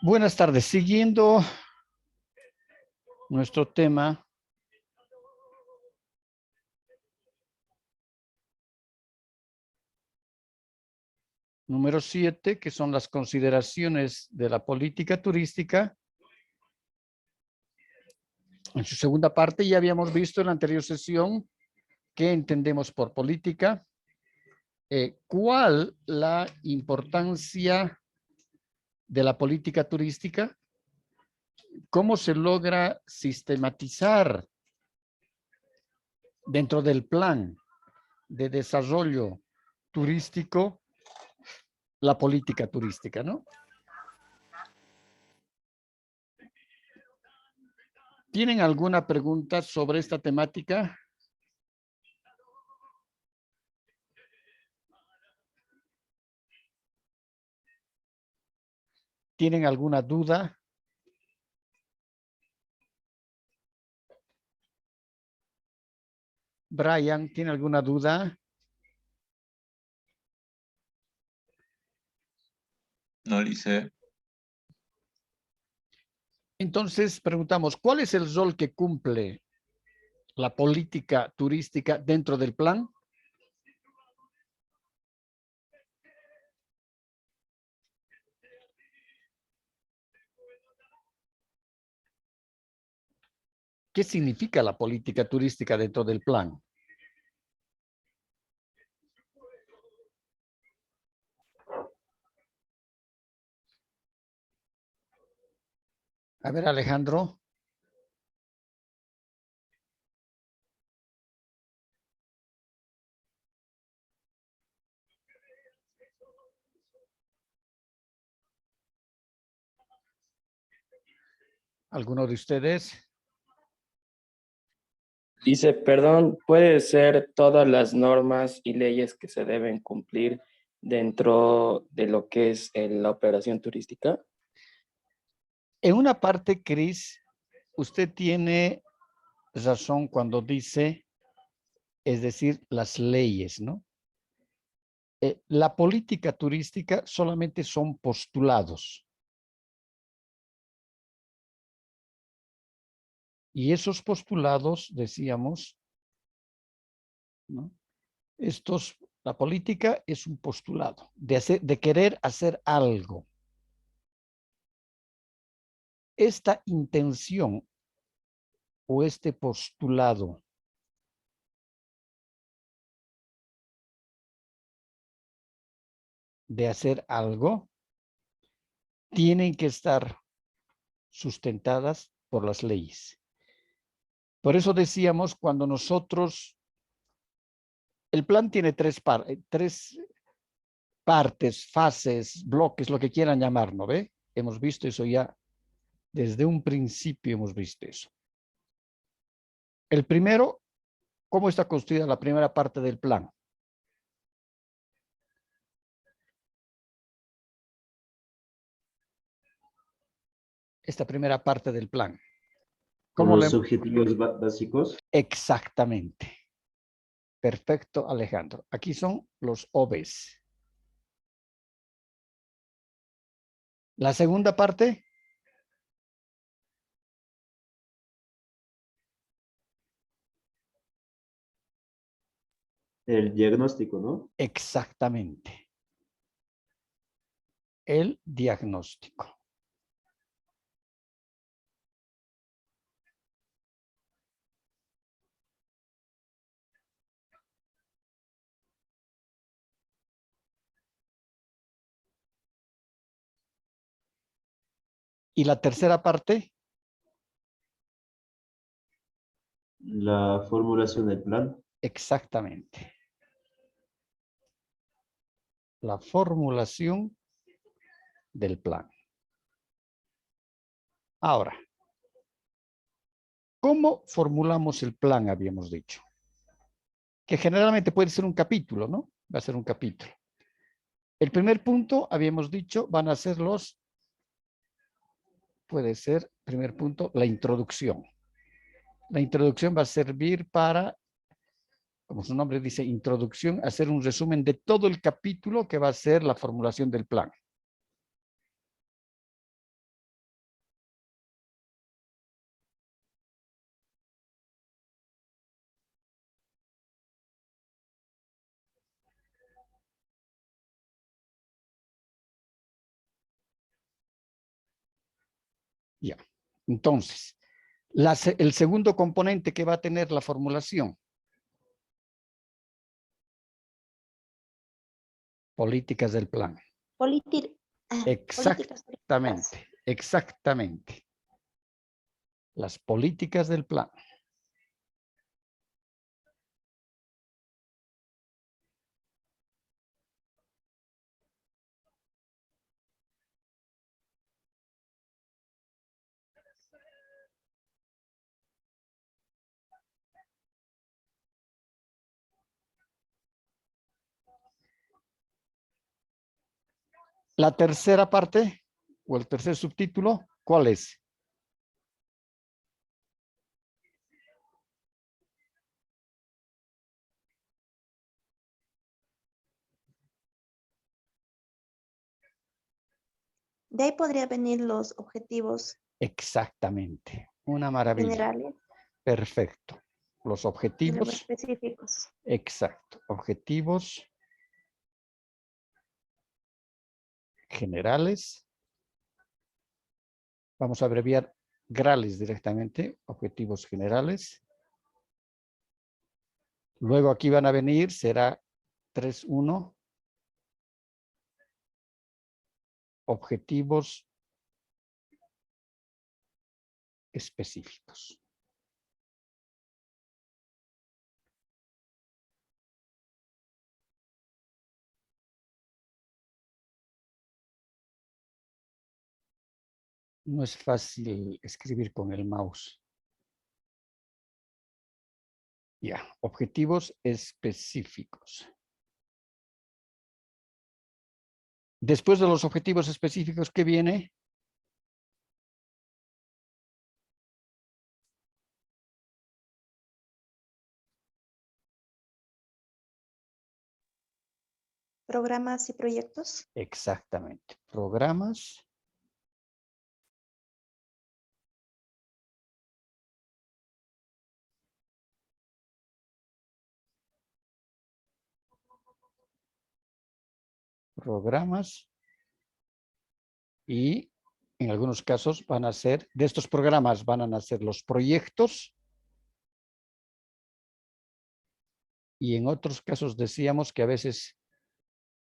Buenas tardes. Siguiendo nuestro tema, número 7, que son las consideraciones de la política turística. En su segunda parte ya habíamos visto en la anterior sesión qué entendemos por política, cuál la importancia de la política turística, cómo se logra sistematizar dentro del plan de desarrollo turístico la política turística, ¿no? ¿Tienen alguna pregunta sobre esta temática? ¿Tienen alguna duda? Brian, ¿tiene alguna duda? No, Lice. Entonces preguntamos, ¿cuál es el rol que cumple la política turística dentro del plan? ¿Qué significa la política turística dentro del plan? A ver, Alejandro. ¿Alguno de ustedes? Dice, perdón, puede ser todas las normas y leyes que se deben cumplir dentro de lo que es la operación turística. En una parte, Cris, usted tiene razón cuando dice, es decir, las leyes, ¿no? La política turística solamente son postulados. Y esos postulados, decíamos, ¿no? La política es un postulado de querer hacer algo. Esta intención o este postulado de hacer algo tienen que estar sustentadas por las leyes. Por eso decíamos, cuando nosotros, el plan tiene tres partes, fases, bloques, lo que quieran llamar, ¿no ve? Hemos visto eso ya, desde un principio hemos visto eso. El primero, ¿cómo está construida la primera parte del plan? Esta primera parte del plan. Por ¿Cómo los objetivos básicos. Exactamente. Perfecto, Alejandro. Aquí son los OBs. La segunda parte. El diagnóstico, ¿no? Exactamente. El diagnóstico. ¿Y la tercera parte? La formulación del plan. Exactamente. La formulación del plan. Ahora, ¿cómo formulamos el plan? Habíamos dicho. Que generalmente puede ser un capítulo, ¿no? Va a ser un capítulo. El primer punto, habíamos dicho, van a ser puede ser, primer punto, la introducción. La introducción va a servir para, como su nombre dice, introducción, hacer un resumen de todo el capítulo que va a ser la formulación del plan. Entonces, el segundo componente que va a tener la formulación. Políticas del plan. Políticas Exactamente, exactamente. Las políticas del plan. La tercera parte o el tercer subtítulo, ¿cuál es? De ahí podría venir los objetivos Exactamente. Una maravilla. generales Perfecto. Los y luego objetivos. específicos. Exacto. Objetivos generales. Vamos a abreviar GRALES directamente. Objetivos generales. Luego aquí van a venir, será 3.1. Objetivos específicos. No es fácil escribir con el mouse. Ya, objetivos específicos. Después de los objetivos específicos, ¿qué viene? Programas y proyectos. Exactamente. Programas. Programas. Y en algunos casos van a ser, de estos programas van a nacer los proyectos. Y en otros casos decíamos que a veces,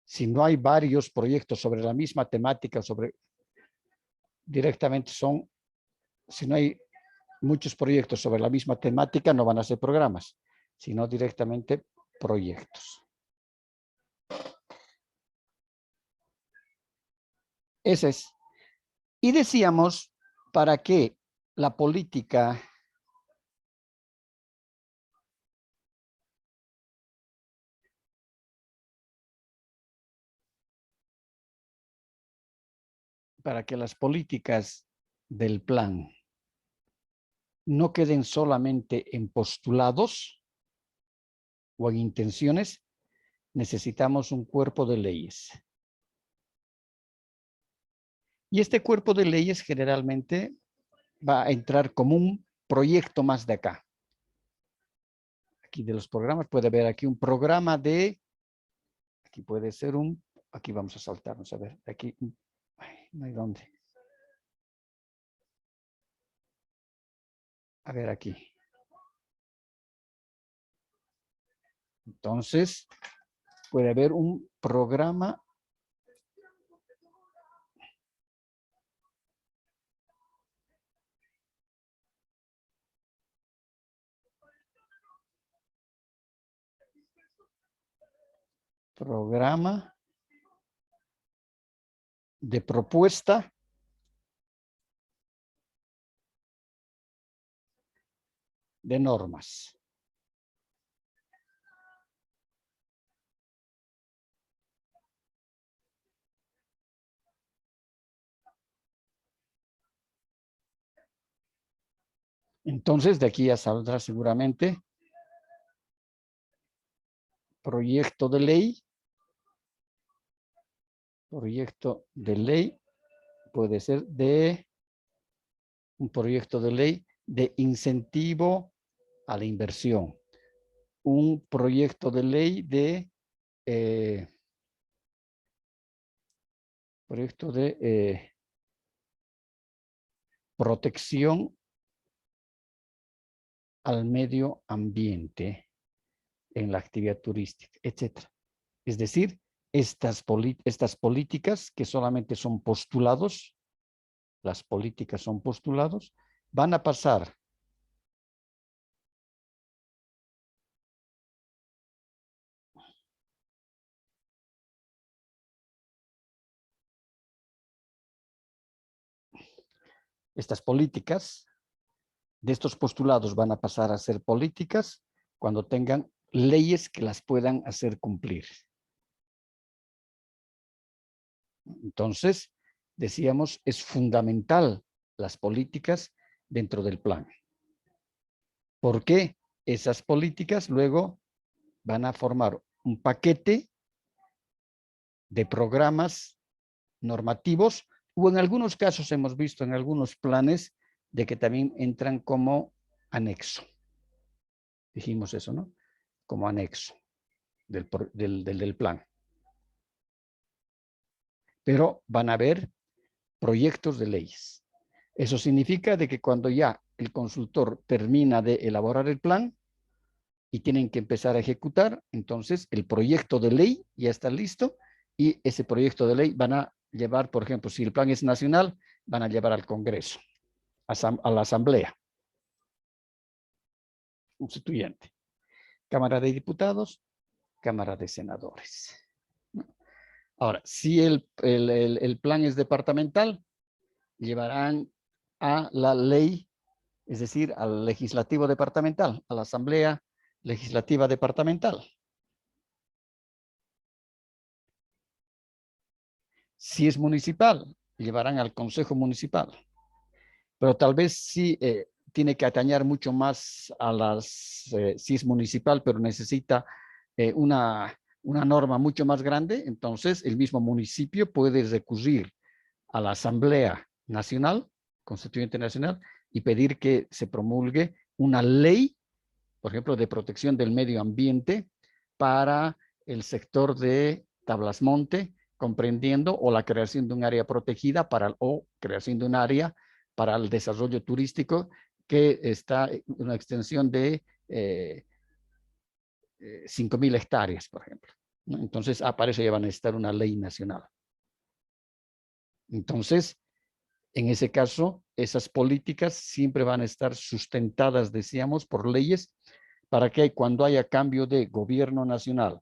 si no hay varios proyectos sobre la misma temática, directamente son, si no hay muchos proyectos sobre la misma temática, no van a ser programas, sino directamente proyectos. Ese es. Y decíamos, para que la política las políticas del plan no queden solamente en postulados o en intenciones, necesitamos un cuerpo de leyes. Y este cuerpo de leyes generalmente va a entrar como un proyecto más de acá. Aquí de los programas puede haber aquí un programa de, aquí puede ser aquí vamos a saltarnos, a ver, aquí, no hay dónde. A ver aquí. Entonces, puede haber un programa de propuesta de normas. Entonces, de aquí ya saldrá seguramente proyecto de ley. Proyecto de ley puede ser un proyecto de ley de incentivo a la inversión. Un proyecto de ley de protección al medio ambiente en la actividad turística, etc. Es decir, estas políticas que solamente son postulados, las políticas son postulados, van a pasar estas políticas, de estos postulados van a pasar a ser políticas cuando tengan leyes que las puedan hacer cumplir. Entonces, decíamos, es fundamental las políticas dentro del plan. ¿Por qué? Esas políticas luego van a formar un paquete de programas normativos, o en algunos casos hemos visto en algunos planes de que también entran como anexo. Dijimos eso, ¿no? Como anexo del plan. Pero van a haber proyectos de leyes. Eso significa de que cuando ya el consultor termina de elaborar el plan y tienen que empezar a ejecutar, entonces el proyecto de ley ya está listo y ese proyecto de ley van a llevar, por ejemplo, si el plan es nacional, van a llevar al Congreso, a la Asamblea Constituyente, Cámara de Diputados, Cámara de Senadores. Ahora, si el plan es departamental, llevarán a la ley, es decir, al legislativo departamental, a la Asamblea Legislativa Departamental. Si es municipal, llevarán al Consejo Municipal. Pero tal vez sí tiene que atañar mucho más a las, si es municipal, pero necesita una norma mucho más grande, entonces el mismo municipio puede recurrir a la Asamblea Nacional, Constituyente Nacional, y pedir que se promulgue una ley, por ejemplo, de protección del medio ambiente para el sector de Tablas Monte, comprendiendo o la creación de un área protegida o creación de un área para el desarrollo turístico que está en una extensión de 5.000 hectáreas, por ejemplo, ¿no? Entonces, para eso ya van a necesitar una ley nacional. Entonces, en ese caso, esas políticas siempre van a estar sustentadas, decíamos, por leyes, para que cuando haya cambio de gobierno nacional,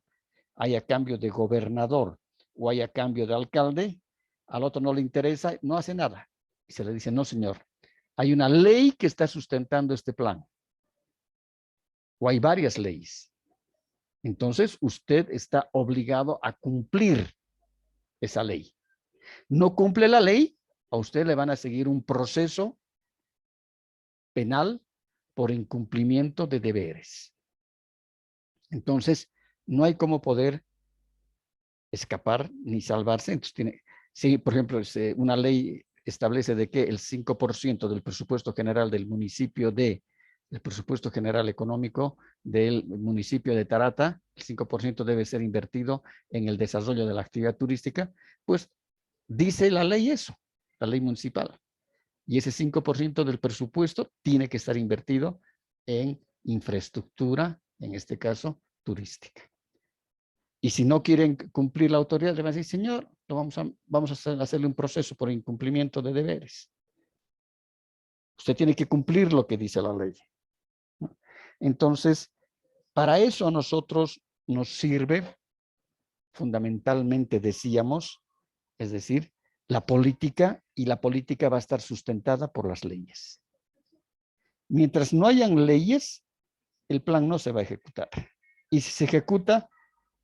haya cambio de gobernador o haya cambio de alcalde, al otro no le interesa, no hace nada. Y se le dice, no, señor, hay una ley que está sustentando este plan. O hay varias leyes. Entonces, usted está obligado a cumplir esa ley. No cumple la ley, a usted le van a seguir un proceso penal por incumplimiento de deberes. Entonces, no hay cómo poder escapar ni salvarse. Entonces, si, por ejemplo, una ley establece de que el 5% del presupuesto general del municipio el presupuesto general económico del municipio de Tarata, el 5% debe ser invertido en el desarrollo de la actividad turística, pues dice la ley eso, la ley municipal. Y ese 5% del presupuesto tiene que estar invertido en infraestructura, en este caso, turística. Y si no quieren cumplir la autoridad, le van a decir, señor, vamos a hacerle un proceso por incumplimiento de deberes. Usted tiene que cumplir lo que dice la ley. Entonces, para eso a nosotros nos sirve fundamentalmente, decíamos, es decir, la política, y la política va a estar sustentada por las leyes. Mientras no hayan leyes, el plan no se va a ejecutar. Y si se ejecuta,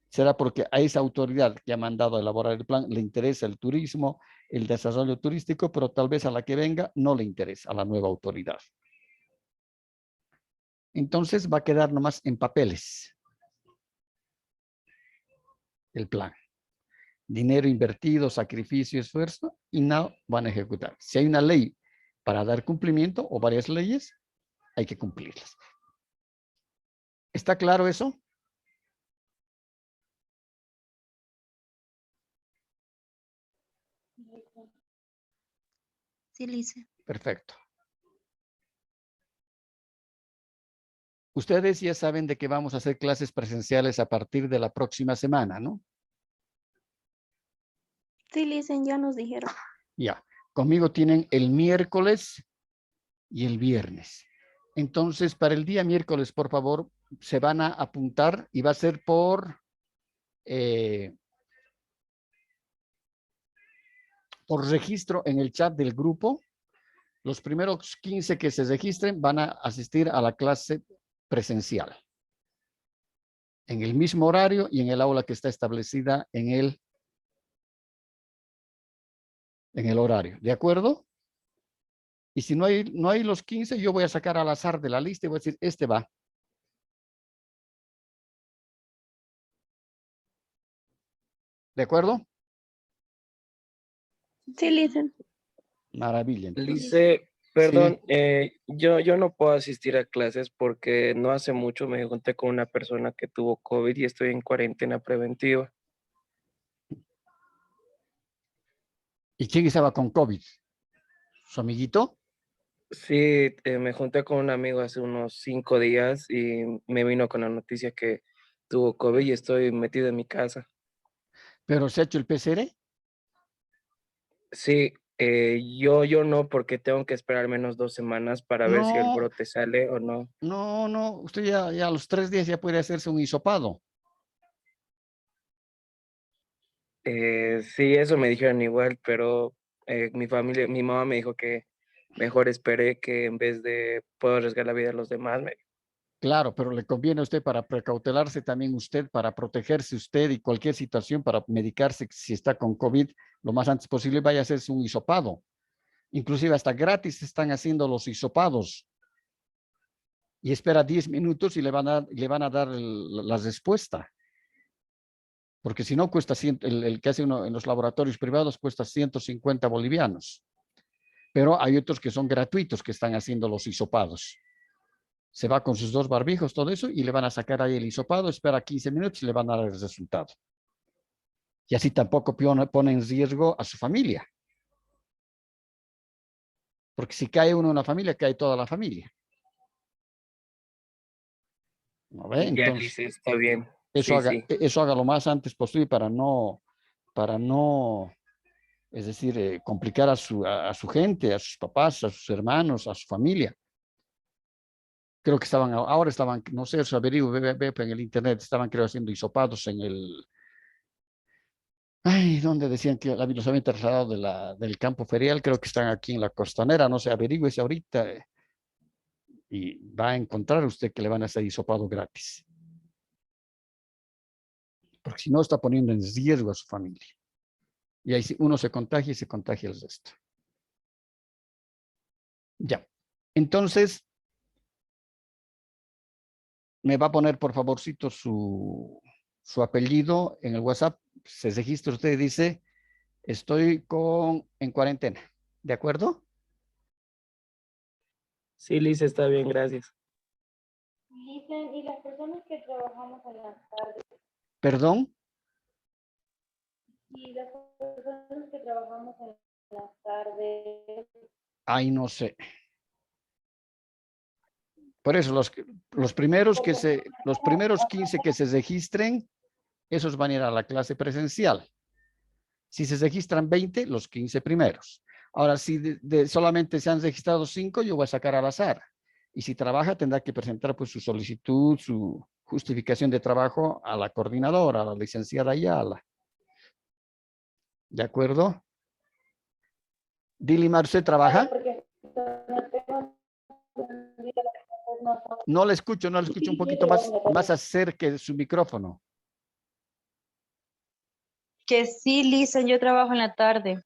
será porque a esa autoridad que ha mandado a elaborar el plan le interesa el turismo, el desarrollo turístico, pero tal vez a la que venga no le interesa, a la nueva autoridad. Entonces va a quedar nomás en papeles el plan. Dinero invertido, sacrificio, esfuerzo, y no van a ejecutar. Si hay una ley para dar cumplimiento o varias leyes, hay que cumplirlas. ¿Está claro eso? Sí, Lice. Perfecto. Ustedes ya saben de que vamos a hacer clases presenciales a partir de la próxima semana, ¿no? Sí, Licen, ya nos dijeron. Ya. Conmigo tienen el miércoles y el viernes. Entonces, para el día miércoles, por favor, se van a apuntar y va a ser por registro en el chat del grupo. Los primeros 15 que se registren van a asistir a la clase presencial en el mismo horario y en el aula que está establecida en el horario. ¿De acuerdo? Y si no hay los 15, yo voy a sacar al azar de la lista y voy a decir, este va. ¿De acuerdo? Sí, Licen. Maravilla. Lice, perdón, yo no puedo asistir a clases porque no hace mucho me junté con una persona que tuvo COVID y estoy en cuarentena preventiva. ¿Y quién estaba con COVID? ¿Su amiguito? Sí, me junté con un amigo hace unos 5 días y me vino con la noticia que tuvo COVID y estoy metido en mi casa. ¿Pero se ha hecho el PCR? Sí, yo no, porque tengo que esperar menos 2 semanas para ver si el No, brote sale o no. no. Usted ya a los 3 días ya puede hacerse un hisopado. Sí, eso me dijeron igual, pero mi mamá me dijo que mejor esperé que en vez de puedo arriesgar la vida de los demás. Claro, pero le conviene a usted para precautelarse también usted, para protegerse usted y cualquier situación, para medicarse si está con COVID lo más antes posible, vaya a hacerse un hisopado. Inclusive hasta gratis están haciendo los hisopados. Y espera 10 minutos y le van a dar la respuesta. Porque si no cuesta, el que hace uno en los laboratorios privados cuesta 150 bolivianos. Pero hay otros que son gratuitos que están haciendo los hisopados. Se va con sus 2 barbijos, todo eso, y le van a sacar ahí el hisopado, espera 15 minutos y le van a dar el resultado. Y así tampoco pone en riesgo a su familia. Porque si cae uno en una familia, cae toda la familia. ¿No ve? Ya, Entonces, Lice, está bien. eso Sí, haga, sí. eso haga lo más antes posible para no, es decir, complicar a su gente, a sus papás, a sus hermanos, a su familia. Creo que ahora estaban, no sé, eso averiguo, ve en el internet, estaban creo haciendo hisopados en donde decían que los habían trasladado del campo ferial, creo que están aquí en la costanera, no sé, averígüese ahorita y va a encontrar usted que le van a hacer hisopado gratis. Porque si no, está poniendo en riesgo a su familia. Y ahí uno se contagia y se contagia el resto. Ya. Entonces, me va a poner, por favorcito, su apellido en el WhatsApp. Se registra usted y dice, estoy en cuarentena. ¿De acuerdo? Sí, Lice, está bien, gracias. Dicen, y las personas que trabajamos en las tardes, Perdón. y las personas que trabajamos en las tardes, Ay, no sé. Por eso, los primeros 15 que se registren, esos van a ir a la clase presencial. Si se registran 20, los 15 primeros. Ahora, si solamente se han registrado 5, yo voy a sacar al azar. Y si trabaja, tendrá que presentar pues, su solicitud, su justificación de trabajo a la coordinadora, a la licenciada Ayala. ¿De acuerdo? Dilimar, ¿usted trabaja? porque no tengo entendido las cosas no son. No le escucho un poquito más acerque de su micrófono. Que sí, Lisa, yo trabajo en la tarde.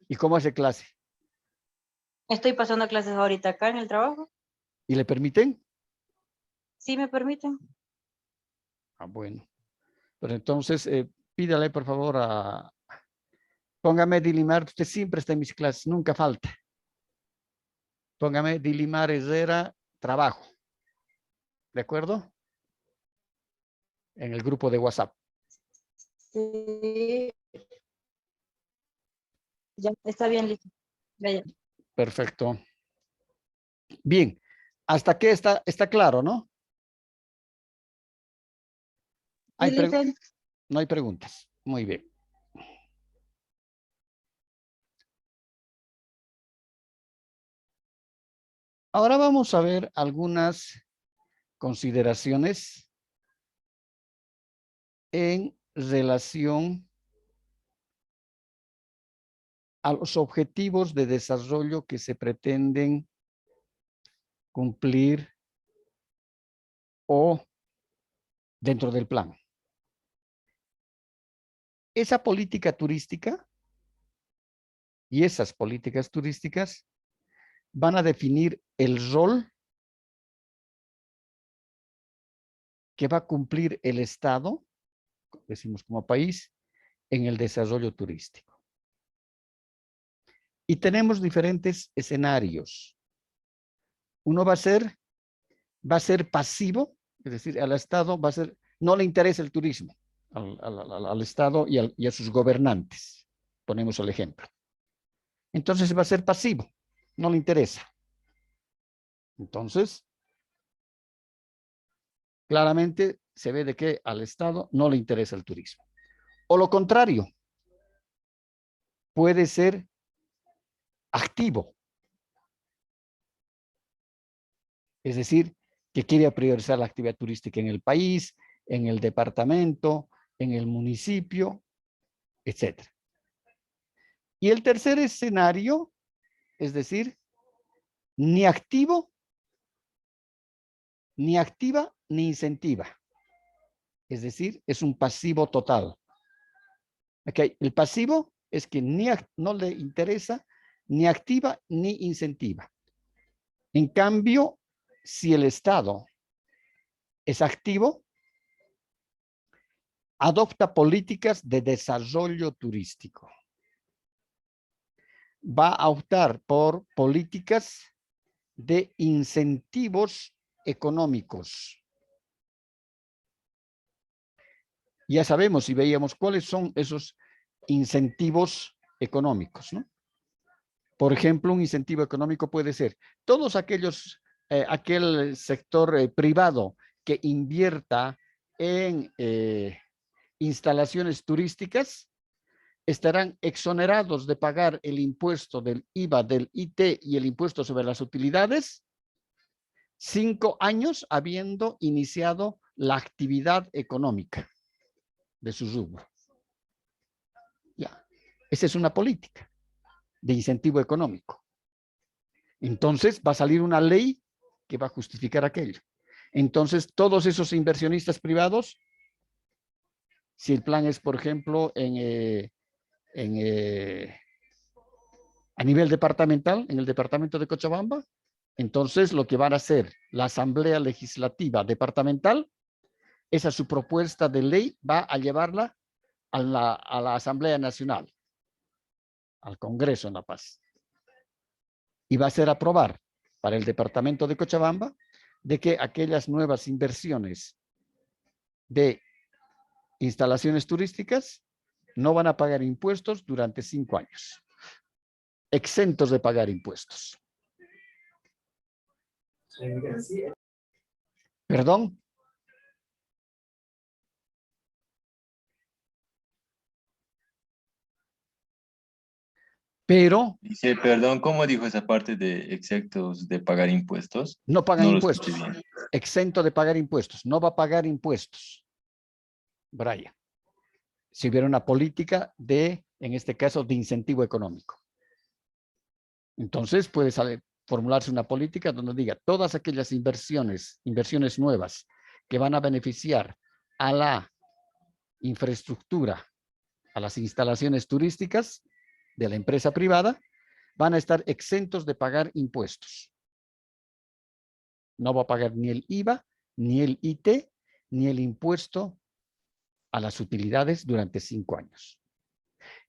¿Y cómo hace clase? Estoy pasando clases ahorita acá en el trabajo. ¿Y le permiten? ¿Sí me permiten? Ah, bueno. Pero entonces, pídale por favor póngame Dilimar, usted siempre está en mis clases, nunca falta. Póngame Dilimar Herrera, trabajo. ¿De acuerdo? En el grupo de WhatsApp. Sí. Ya, está bien, Lisa. Ya. Perfecto. Bien, hasta aquí está claro, ¿no? Sí, licen. No hay preguntas. Muy bien. Ahora vamos a ver algunas consideraciones en relación a los objetivos de desarrollo que se pretenden cumplir o dentro del plan. Esa política turística y esas políticas turísticas van a definir el rol que va a cumplir el Estado, decimos como país, en el desarrollo turístico. Y tenemos diferentes escenarios. Uno va a ser pasivo, es decir, al Estado no le interesa el turismo, al Estado y a sus gobernantes. Ponemos el ejemplo. Entonces va a ser pasivo, no le interesa. Entonces, claramente se ve de que al Estado no le interesa el turismo. O lo contrario, puede ser activo. Es decir, que quiere priorizar la actividad turística en el país, en el departamento, en el municipio, etc. Y el tercer escenario, es decir, ni activo, ni activa, ni incentiva. Es decir, es un pasivo total. Okay. El pasivo es que no le interesa, ni activa, ni incentiva. En cambio, si el Estado es activo, adopta políticas de desarrollo turístico. Va a optar por políticas de incentivos económicos. Ya sabemos y veíamos cuáles son esos incentivos económicos, ¿no? Por ejemplo, un incentivo económico puede ser todos aquel sector privado que invierta en instalaciones turísticas estarán exonerados de pagar el impuesto del IVA, del IT y el impuesto sobre las utilidades 5 años habiendo iniciado la actividad económica de su rubro. Ya, esa es una política de incentivo económico. Entonces va a salir una ley que va a justificar aquello. Entonces todos esos inversionistas privados, si el plan es, por ejemplo, a nivel departamental, en el departamento de Cochabamba, entonces lo que van a hacer la Asamblea Legislativa Departamental, esa su propuesta de ley va a llevarla a la Asamblea Nacional, al Congreso en La Paz. Y va a ser aprobar para el departamento de Cochabamba de que aquellas nuevas inversiones de instalaciones turísticas no van a pagar impuestos durante 5 años. Exentos de pagar impuestos. ¿Perdón? Pero Dice, perdón, ¿cómo dijo esa parte de exentos de pagar impuestos? no pagan No lo impuestos. escuché bien. Exento de pagar impuestos. No va a pagar impuestos. Brian. Si hubiera una política en este caso, de incentivo económico. Entonces puede formularse una política donde diga todas aquellas inversiones nuevas que van a beneficiar a la infraestructura, a las instalaciones turísticas de la empresa privada, van a estar exentos de pagar impuestos. No va a pagar ni el IVA, ni el IT, ni el impuesto a las utilidades durante 5 años.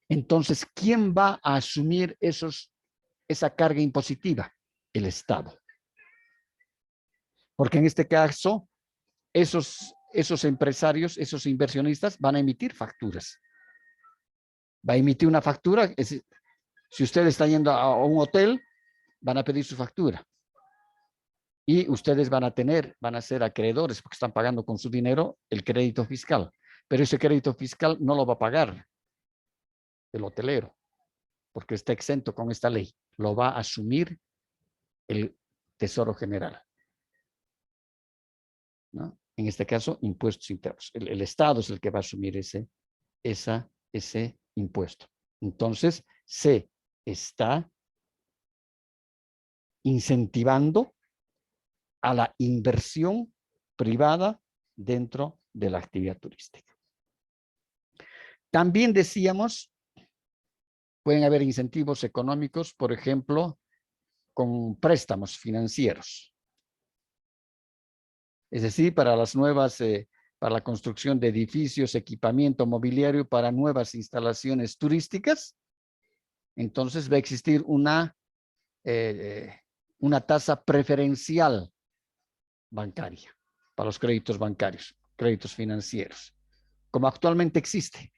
Entonces, ¿quién va a asumir esa carga impositiva? El Estado. Porque en este caso, esos empresarios, esos inversionistas van a emitir facturas. Va a emitir una factura. Si usted está yendo a un hotel van a pedir su factura. Y ustedes van a ser acreedores porque están pagando con su dinero el crédito fiscal. Pero ese crédito fiscal no lo va a pagar el hotelero porque está exento con esta ley. Lo va a asumir el Tesoro General, ¿no? En este caso, impuestos internos. El Estado es el que va a asumir ese impuesto. Entonces, se está incentivando a la inversión privada dentro de la actividad turística. También decíamos, pueden haber incentivos económicos, por ejemplo, con préstamos financieros. Es decir, para las nuevas, para la construcción de edificios, equipamiento mobiliario para nuevas instalaciones turísticas, entonces va a existir una tasa preferencial bancaria para los créditos bancarios, créditos financieros, como actualmente existe.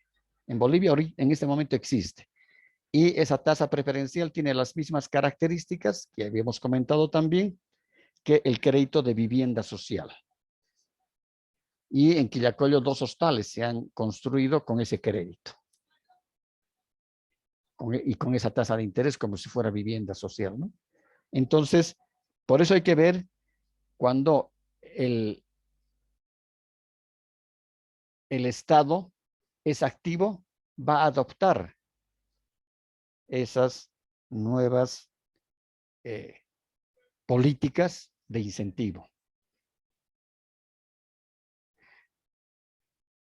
En Bolivia en este momento existe. Y esa tasa preferencial tiene las mismas características que habíamos comentado también que el crédito de vivienda social. Y en Quillacollo 2 hostales se han construido con ese crédito. Y con esa tasa de interés como si fuera vivienda social, ¿no? Entonces, por eso hay que ver cuando el Estado es activo, va a adoptar esas nuevas políticas de incentivo.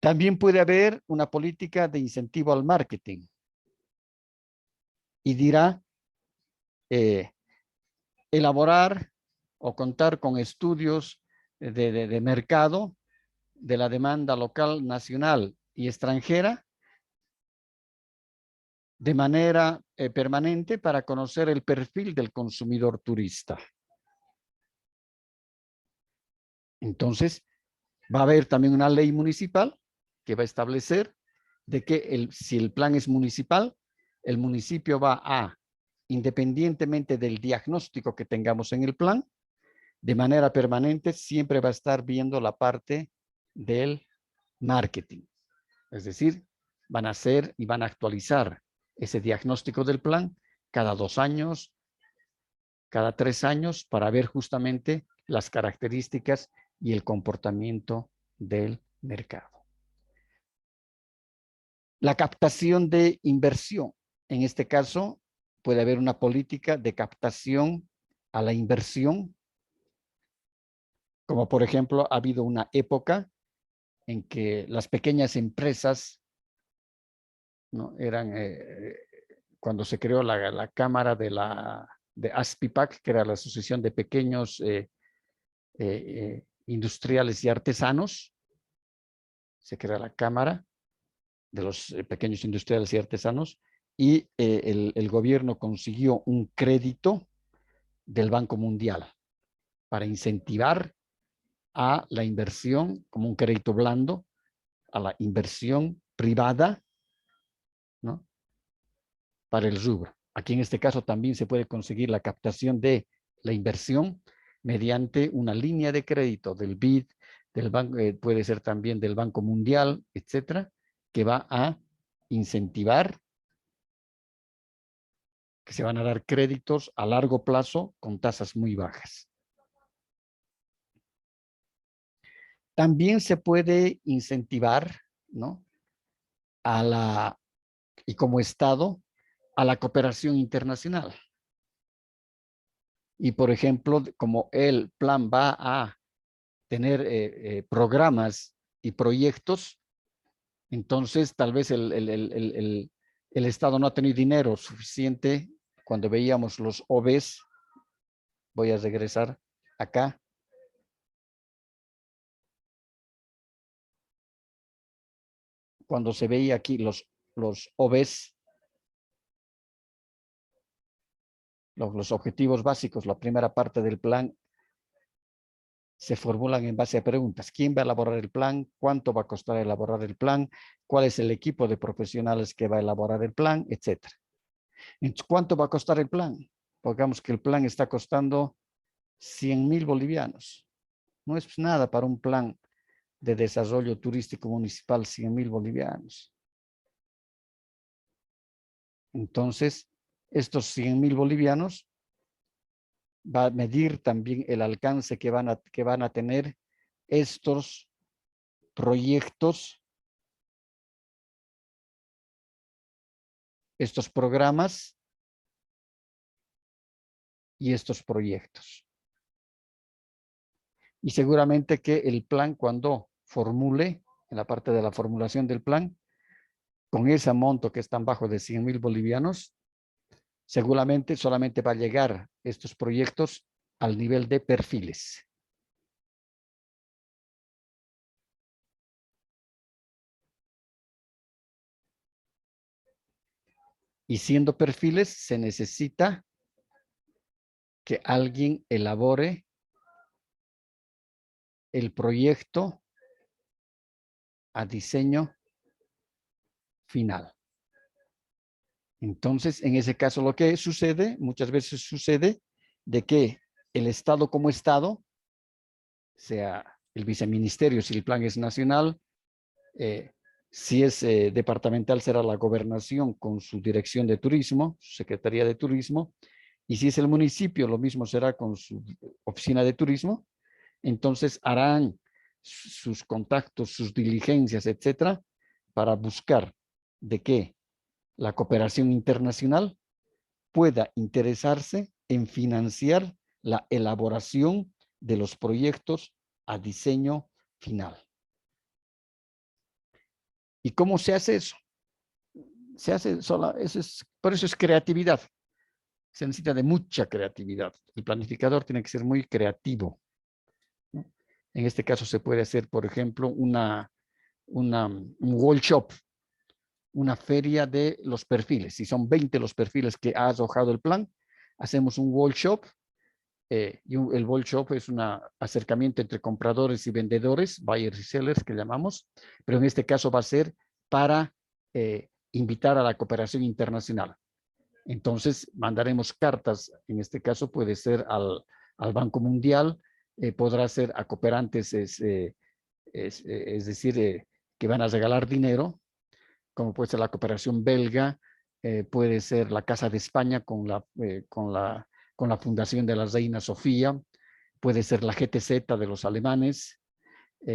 También puede haber una política de incentivo al marketing. Y dirá elaborar o contar con estudios de mercado de la demanda local, nacional y extranjera de manera permanente para conocer el perfil del consumidor turista. Entonces, va a haber también una ley municipal que va a establecer de que si el plan es municipal, el municipio va a, independientemente del diagnóstico que tengamos en el plan, de manera permanente siempre va a estar viendo la parte del marketing. Es decir, van a hacer y van a actualizar ese diagnóstico del plan cada 2 años, cada 3 años, para ver justamente las características y el comportamiento del mercado. La captación de inversión. En este caso, puede haber una política de captación a la inversión, como por ejemplo, ha habido una época en que las pequeñas empresas, ¿no? Eran, cuando se creó la Cámara de ASPIPAC, que era la Asociación de Pequeños Industriales y Artesanos, se crea la Cámara de los Pequeños Industriales y Artesanos, y el gobierno consiguió un crédito del Banco Mundial para incentivar a la inversión, como un crédito blando, a la inversión privada, ¿no? Para el rubro. Aquí en este caso también se puede conseguir la captación de la inversión mediante una línea de crédito del BID, del banco, puede ser también del Banco Mundial, etcétera, que va a incentivar que se van a dar créditos a largo plazo con tasas muy bajas. También se puede incentivar, ¿no? Y como Estado, a la cooperación internacional. Y por ejemplo, como el plan va a tener programas y proyectos, entonces tal vez el Estado no ha tenido dinero suficiente. Cuando veíamos los OBs, voy a regresar acá. Cuando se veía aquí los OBs, los objetivos básicos, la primera parte del plan, se formulan en base a preguntas. ¿Quién va a elaborar el plan? ¿Cuánto va a costar elaborar el plan? ¿Cuál es el equipo de profesionales que va a elaborar el plan? Etcétera. Entonces, ¿cuánto va a costar el plan? Pongamos que el plan está costando 100.000 bolivianos. No es nada para un plan de desarrollo turístico municipal, 100.000 bolivianos. Entonces, estos 100.000 bolivianos va a medir también el alcance que van a tener estos proyectos, estos programas y estos proyectos. Y seguramente que el plan, cuando formule, en la parte de la formulación del plan, con ese monto que están bajo de 100.000 bolivianos, seguramente solamente va a llegar estos proyectos al nivel de perfiles. Y siendo perfiles, se necesita que alguien elabore el proyecto a diseño final. Entonces, en ese caso, lo que sucede, muchas veces sucede, de que el Estado como Estado, sea el viceministerio, si el plan es nacional, si es departamental, será la gobernación con su dirección de turismo, su secretaría de turismo, y si es el municipio, lo mismo será con su oficina de turismo. Entonces harán sus contactos, sus diligencias, etcétera, para buscar de que la cooperación internacional pueda interesarse en financiar la elaboración de los proyectos a diseño final. ¿Y cómo se hace eso? Se hace sola, por eso es creatividad. Se necesita de mucha creatividad. El planificador tiene que ser muy creativo, ¿no? En este caso se puede hacer, por ejemplo, un workshop, una feria de los perfiles. Si son 20 los perfiles que ha arrojado el plan, hacemos un workshop. El workshop es un acercamiento entre compradores y vendedores, buyers y sellers que llamamos, pero en este caso va a ser para invitar a la cooperación internacional. Entonces mandaremos cartas, en este caso puede ser al Banco Mundial, podrá ser a cooperantes, es decir, que van a regalar dinero, como puede ser la cooperación belga, puede ser la Casa de España con la Fundación de la Reina Sofía, puede ser la GTZ de los alemanes,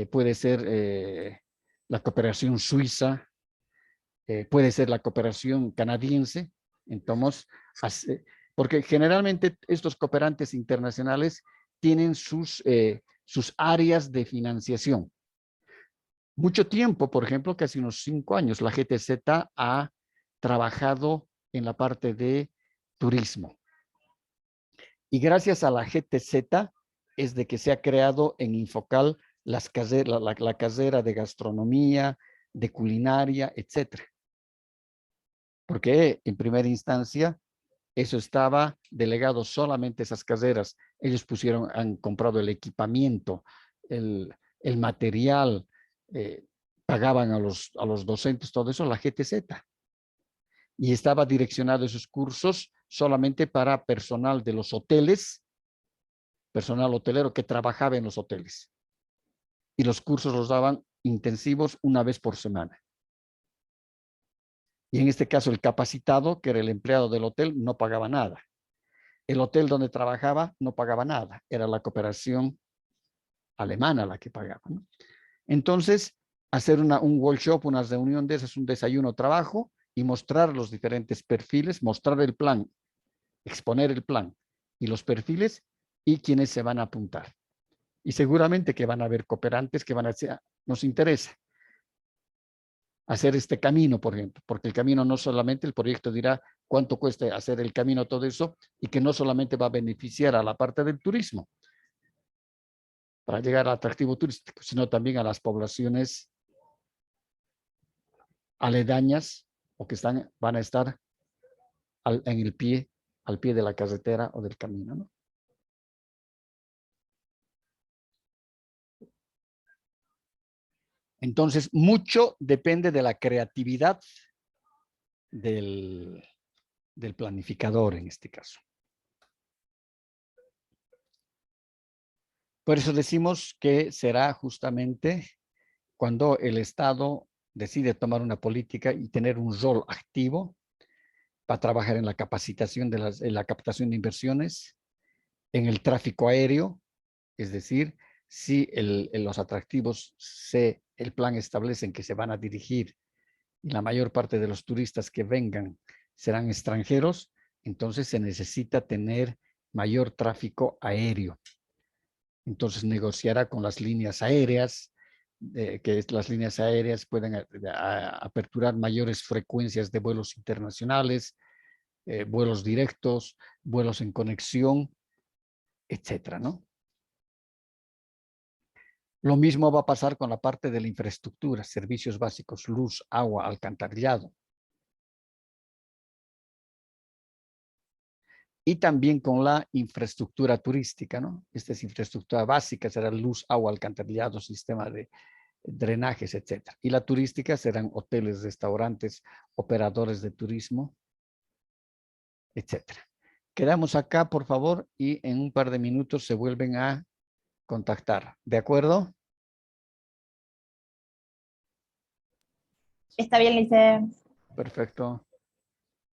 puede ser la cooperación suiza, puede ser la cooperación canadiense. Entonces, porque generalmente estos cooperantes internacionales tienen sus áreas de financiación. Mucho tiempo, por ejemplo, casi unos 5 años, la GTZ ha trabajado en la parte de turismo. Y gracias a la GTZ es de que se ha creado en Infocal la carrera de gastronomía, de culinaria, etcétera. Porque en primera instancia eso estaba delegado solamente a esas carreras. Ellos han comprado el equipamiento, el material, pagaban a los docentes, todo eso, la GTZ. Y estaba direccionado esos cursos solamente para personal de los hoteles, personal hotelero que trabajaba en los hoteles. Y los cursos los daban intensivos una vez por semana. Y en este caso el capacitado, que era el empleado del hotel, no pagaba nada. El hotel donde trabajaba no pagaba nada. Era la cooperación alemana la que pagaba, ¿no? Entonces, hacer un workshop, una reunión de esas, un desayuno, trabajo, y mostrar los diferentes perfiles, mostrar el plan, exponer el plan y los perfiles y quienes se van a apuntar. Y seguramente que van a haber cooperantes que van a decir, nos interesa hacer este camino, por ejemplo, porque el camino no solamente, el proyecto dirá cuánto cuesta hacer el camino, todo eso, y que no solamente va a beneficiar a la parte del turismo, para llegar al atractivo turístico, sino también a las poblaciones aledañas o que van a estar al pie de la carretera o del camino, ¿no? Entonces, mucho depende de la creatividad del planificador en este caso. Por eso decimos que será justamente cuando el Estado decide tomar una política y tener un rol activo para trabajar en la capacitación en la captación de inversiones, en el tráfico aéreo, es decir, si los atractivos, el plan establecen que se van a dirigir y la mayor parte de los turistas que vengan serán extranjeros, entonces se necesita tener mayor tráfico aéreo. Entonces negociará con las líneas aéreas, que las líneas aéreas pueden aperturar mayores frecuencias de vuelos internacionales, vuelos directos, vuelos en conexión, etcétera, ¿no? Lo mismo va a pasar con la parte de la infraestructura, servicios básicos, luz, agua, alcantarillado. Y también con la infraestructura turística, ¿no? Esta es infraestructura básica, será luz, agua, alcantarillado, sistema de drenajes, etcétera. Y la turística serán hoteles, restaurantes, operadores de turismo, etcétera. Quedamos acá, por favor, y en un par de minutos se vuelven a contactar. ¿De acuerdo? Está bien, Lice. Perfecto.